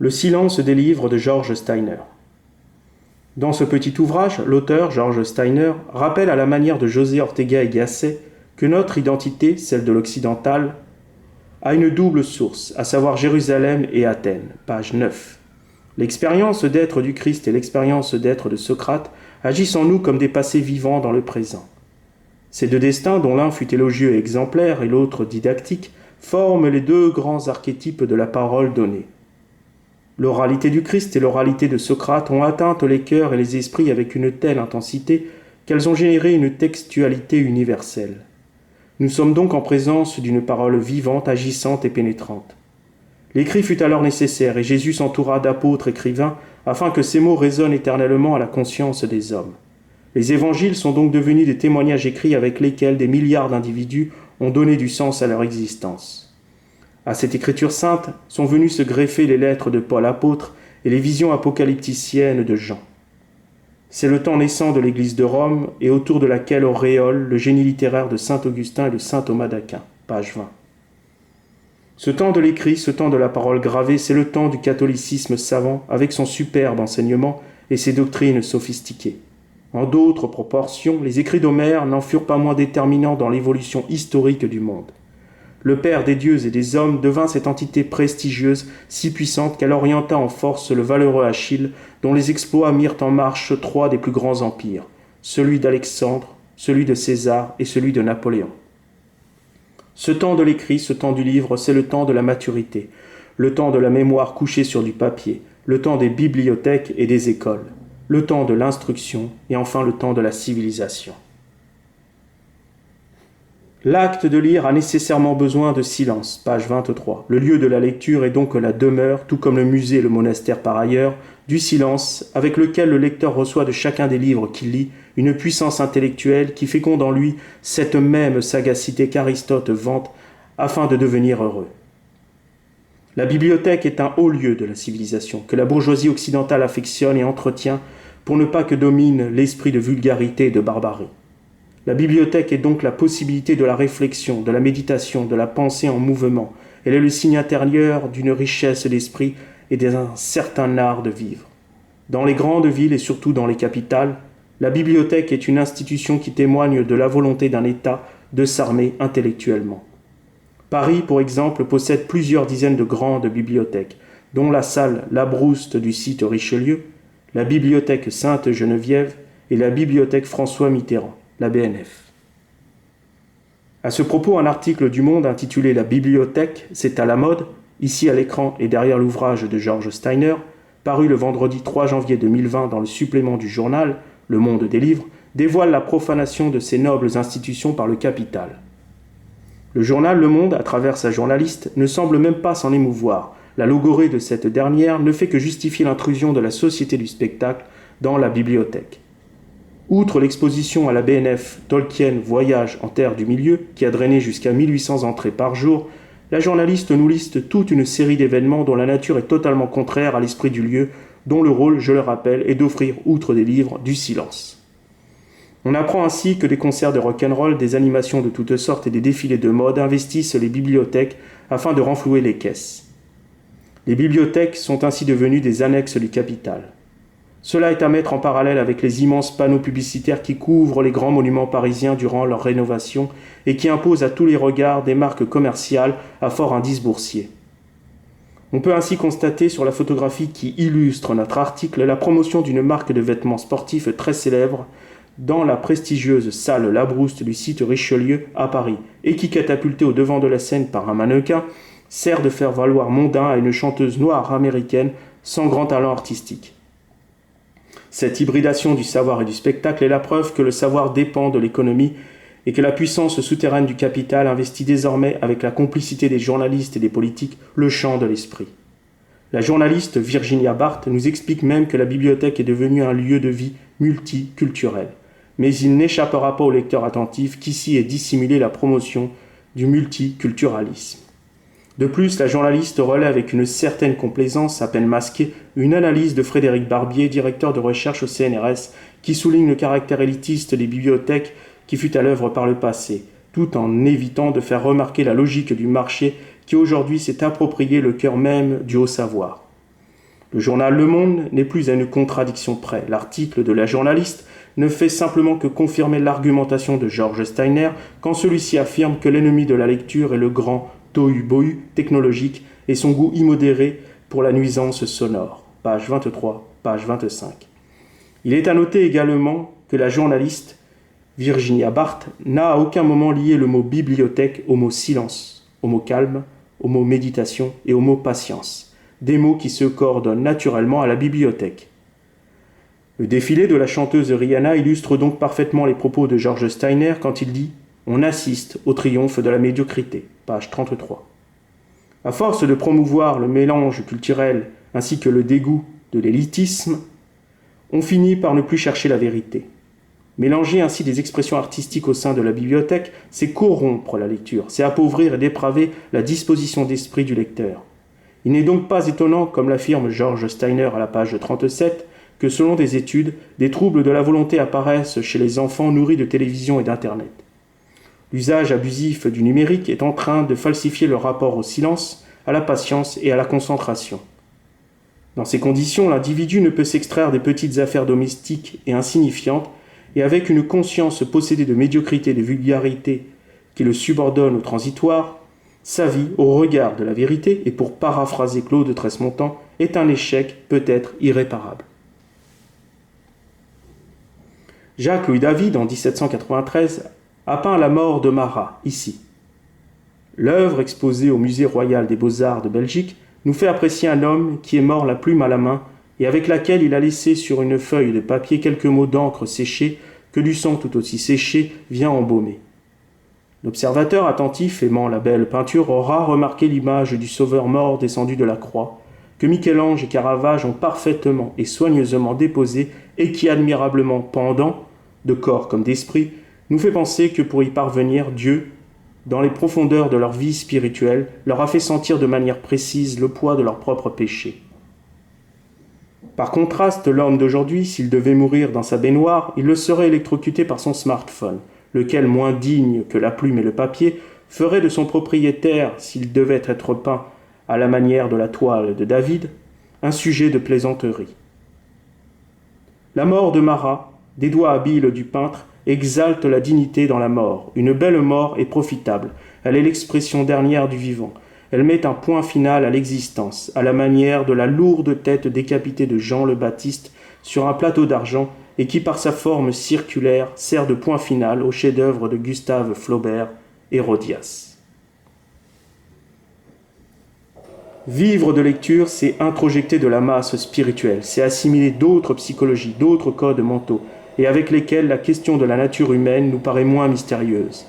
Le silence des livres de George Steiner. Dans ce petit ouvrage, l'auteur, George Steiner, rappelle à la manière de José Ortega y Gasset que notre identité, celle de l'occidental, a une double source, à savoir Jérusalem et Athènes, page 9. L'expérience d'être du Christ et l'expérience d'être de Socrate agissent en nous comme des passés vivants dans le présent. Ces deux destins, dont l'un fut élogieux et exemplaire et l'autre didactique, forment les deux grands archétypes de la parole donnée. L'oralité du Christ et l'oralité de Socrate ont atteint les cœurs et les esprits avec une telle intensité qu'elles ont généré une textualité universelle. Nous sommes donc en présence d'une parole vivante, agissante et pénétrante. L'écrit fut alors nécessaire et Jésus s'entoura d'apôtres écrivains afin que ces mots résonnent éternellement à la conscience des hommes. Les évangiles sont donc devenus des témoignages écrits avec lesquels des milliards d'individus ont donné du sens à leur existence. À cette écriture sainte sont venus se greffer les lettres de Paul apôtre et les visions apocalypticiennes de Jean. C'est le temps naissant de l'Église de Rome et autour de laquelle auréole le génie littéraire de saint Augustin et de saint Thomas d'Aquin, page 20. Ce temps de l'écrit, ce temps de la parole gravée, c'est le temps du catholicisme savant avec son superbe enseignement et ses doctrines sophistiquées. En d'autres proportions, les écrits d'Homère n'en furent pas moins déterminants dans l'évolution historique du monde. Le Père des dieux et des hommes devint cette entité prestigieuse, si puissante qu'elle orienta en force le valeureux Achille, dont les exploits mirent en marche trois des plus grands empires, celui d'Alexandre, celui de César et celui de Napoléon. Ce temps de l'écrit, ce temps du livre, c'est le temps de la maturité, le temps de la mémoire couchée sur du papier, le temps des bibliothèques et des écoles, le temps de l'instruction et enfin le temps de la civilisation. L'acte de lire a nécessairement besoin de silence, page 23. Le lieu de la lecture est donc la demeure, tout comme le musée et le monastère par ailleurs, du silence avec lequel le lecteur reçoit de chacun des livres qu'il lit une puissance intellectuelle qui féconde en lui cette même sagacité qu'Aristote vante afin de devenir heureux. La bibliothèque est un haut lieu de la civilisation que la bourgeoisie occidentale affectionne et entretient pour ne pas que domine l'esprit de vulgarité et de barbarie. La bibliothèque est donc la possibilité de la réflexion, de la méditation, de la pensée en mouvement. Elle est le signe intérieur d'une richesse d'esprit et d'un certain art de vivre. Dans les grandes villes et surtout dans les capitales, la bibliothèque est une institution qui témoigne de la volonté d'un État de s'armer intellectuellement. Paris, pour exemple, possède plusieurs dizaines de grandes bibliothèques, dont la salle Labrouste du site Richelieu, la bibliothèque Sainte-Geneviève et la bibliothèque François Mitterrand, la BNF. À ce propos, un article du Monde intitulé « La bibliothèque, c'est à la mode », ici à l'écran et derrière l'ouvrage de George Steiner, paru le vendredi 3 janvier 2020 dans le supplément du journal « Le Monde des livres », dévoile la profanation de ces nobles institutions par le capital. Le journal Le Monde, à travers sa journaliste, ne semble même pas s'en émouvoir. La logorée de cette dernière ne fait que justifier l'intrusion de la société du spectacle dans la bibliothèque. Outre l'exposition à la BNF Tolkien Voyage en terre du milieu, qui a drainé jusqu'à 1800 entrées par jour, la journaliste nous liste toute une série d'événements dont la nature est totalement contraire à l'esprit du lieu, dont le rôle, je le rappelle, est d'offrir, outre des livres, du silence. On apprend ainsi que des concerts de rock'n'roll, des animations de toutes sortes et des défilés de mode investissent les bibliothèques afin de renflouer les caisses. Les bibliothèques sont ainsi devenues des annexes du capital. Cela est à mettre en parallèle avec les immenses panneaux publicitaires qui couvrent les grands monuments parisiens durant leur rénovation et qui imposent à tous les regards des marques commerciales à fort indice boursier. On peut ainsi constater sur la photographie qui illustre notre article la promotion d'une marque de vêtements sportifs très célèbre dans la prestigieuse salle Labrouste du site Richelieu à Paris et qui, catapultée au devant de la scène par un mannequin, sert de faire valoir mondain à une chanteuse noire américaine sans grand talent artistique. Cette hybridation du savoir et du spectacle est la preuve que le savoir dépend de l'économie et que la puissance souterraine du capital investit désormais, avec la complicité des journalistes et des politiques, le champ de l'esprit. La journaliste Virginia Barth nous explique même que la bibliothèque est devenue un lieu de vie multiculturel. Mais il n'échappera pas au lecteur attentif qu'ici est dissimulée la promotion du multiculturalisme. De plus, la journaliste relaie avec une certaine complaisance, à peine masquée, une analyse de Frédéric Barbier, directeur de recherche au CNRS, qui souligne le caractère élitiste des bibliothèques qui fut à l'œuvre par le passé, tout en évitant de faire remarquer la logique du marché qui aujourd'hui s'est approprié le cœur même du haut savoir. Le journal Le Monde n'est plus à une contradiction près. L'article de la journaliste ne fait simplement que confirmer l'argumentation de George Steiner quand celui-ci affirme que l'ennemi de la lecture est le grand tohu-bohu technologique et son goût immodéré pour la nuisance sonore. Page 23, page 25. Il est à noter également que la journaliste Virginia Barth n'a à aucun moment lié le mot bibliothèque au mot silence, au mot calme, au mot méditation et au mot patience, des mots qui se coordonnent naturellement à la bibliothèque. Le défilé de la chanteuse Rihanna illustre donc parfaitement les propos de George Steiner quand il dit « On assiste au triomphe de la médiocrité », page 33. À force de promouvoir le mélange culturel ainsi que le dégoût de l'élitisme, on finit par ne plus chercher la vérité. Mélanger ainsi des expressions artistiques au sein de la bibliothèque, c'est corrompre la lecture, c'est appauvrir et dépraver la disposition d'esprit du lecteur. Il n'est donc pas étonnant, comme l'affirme George Steiner à la page 37, que selon des études, des troubles de la volonté apparaissent chez les enfants nourris de télévision et d'Internet. L'usage abusif du numérique est en train de falsifier le rapport au silence, à la patience et à la concentration. Dans ces conditions, l'individu ne peut s'extraire des petites affaires domestiques et insignifiantes et avec une conscience possédée de médiocrité et de vulgarité qui le subordonne au transitoire, sa vie, au regard de la vérité, et pour paraphraser Claude Tresmontant, est un échec peut-être irréparable. Jacques-Louis David, en 1793, a peint la mort de Marat, ici. L'œuvre exposée au Musée royal des beaux-arts de Belgique nous fait apprécier un homme qui est mort la plume à la main et avec laquelle il a laissé sur une feuille de papier quelques mots d'encre séchée que du sang tout aussi séché vient embaumer. L'observateur attentif aimant la belle peinture aura remarqué l'image du sauveur mort descendu de la croix, que Michel-Ange et Caravage ont parfaitement et soigneusement déposé et qui, admirablement pendant, de corps comme d'esprit, nous fait penser que pour y parvenir, Dieu, dans les profondeurs de leur vie spirituelle, leur a fait sentir de manière précise le poids de leurs propres péchés. Par contraste, l'homme d'aujourd'hui, s'il devait mourir dans sa baignoire, il le serait électrocuté par son smartphone, lequel, moins digne que la plume et le papier, ferait de son propriétaire, s'il devait être peint à la manière de la toile de David, un sujet de plaisanterie. La mort de Marat, des doigts habiles du peintre, exalte la dignité dans la mort. Une belle mort est profitable, elle est l'expression dernière du vivant. Elle met un point final à l'existence, à la manière de la lourde tête décapitée de Jean le Baptiste sur un plateau d'argent et qui, par sa forme circulaire, sert de point final au chef-d'œuvre de Gustave Flaubert, Hérodias. Vivre de lecture, c'est introjecter de la masse spirituelle, c'est assimiler d'autres psychologies, d'autres codes mentaux, et avec lesquels la question de la nature humaine nous paraît moins mystérieuse.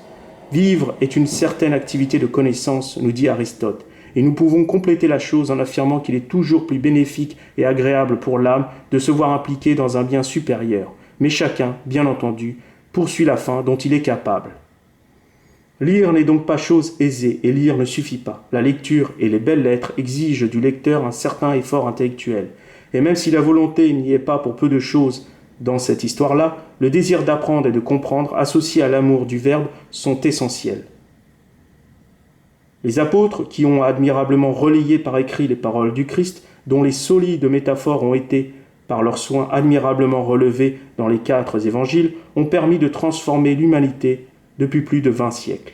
Vivre est une certaine activité de connaissance, nous dit Aristote, et nous pouvons compléter la chose en affirmant qu'il est toujours plus bénéfique et agréable pour l'âme de se voir impliqué dans un bien supérieur. Mais chacun, bien entendu, poursuit la fin dont il est capable. Lire n'est donc pas chose aisée, et lire ne suffit pas. La lecture et les belles lettres exigent du lecteur un certain effort intellectuel. Et même si la volonté n'y est pas pour peu de choses dans cette histoire-là, le désir d'apprendre et de comprendre, associé à l'amour du Verbe, sont essentiels. Les apôtres, qui ont admirablement relayé par écrit les paroles du Christ, dont les solides métaphores ont été, par leurs soins admirablement relevés dans les 4 évangiles, ont permis de transformer l'humanité depuis plus de 20 siècles.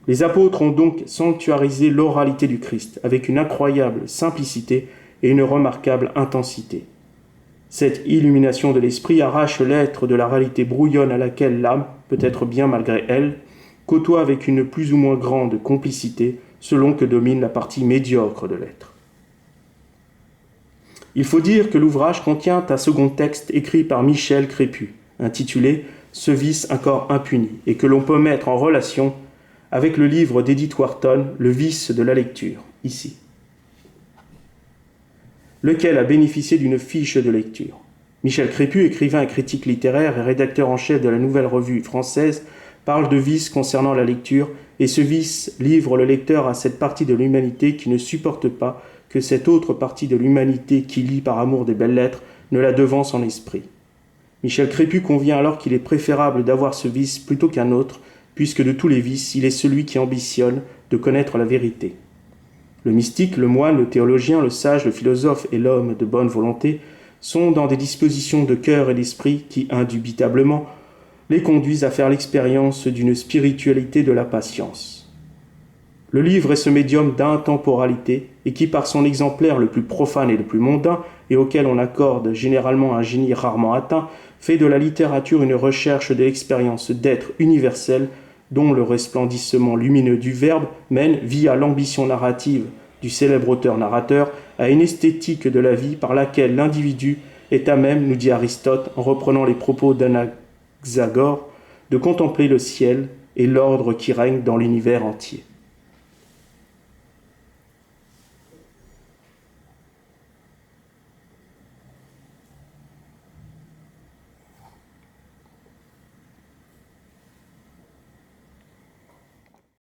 Les apôtres ont donc sanctuarisé l'oralité du Christ avec une incroyable simplicité et une remarquable intensité. Cette illumination de l'esprit arrache l'être de la réalité brouillonne à laquelle l'âme, peut-être bien malgré elle, côtoie avec une plus ou moins grande complicité selon que domine la partie médiocre de l'être. Il faut dire que l'ouvrage contient un second texte écrit par Michel Crépu, intitulé « Ce vice encore impuni » et que l'on peut mettre en relation avec le livre d'Edith Wharton « Le vice de la lecture », ici, lequel a bénéficié d'une fiche de lecture. Michel Crépu, écrivain et critique littéraire et rédacteur en chef de la Nouvelle Revue française, parle de vice concernant la lecture, et ce vice livre le lecteur à cette partie de l'humanité qui ne supporte pas que cette autre partie de l'humanité qui lit par amour des belles lettres ne la devance en esprit. Michel Crépu convient alors qu'il est préférable d'avoir ce vice plutôt qu'un autre, puisque de tous les vices, il est celui qui ambitionne de connaître la vérité. Le mystique, le moine, le théologien, le sage, le philosophe et l'homme de bonne volonté sont dans des dispositions de cœur et d'esprit qui, indubitablement, les conduisent à faire l'expérience d'une spiritualité de la patience. Le livre est ce médium d'intemporalité et qui, par son exemplaire le plus profane et le plus mondain, et auquel on accorde généralement un génie rarement atteint, fait de la littérature une recherche de l'expérience d'être universel dont le resplendissement lumineux du verbe mène, via l'ambition narrative du célèbre auteur-narrateur, à une esthétique de la vie par laquelle l'individu est à même, nous dit Aristote, en reprenant les propos d'Anaxagore, de contempler le ciel et l'ordre qui règne dans l'univers entier.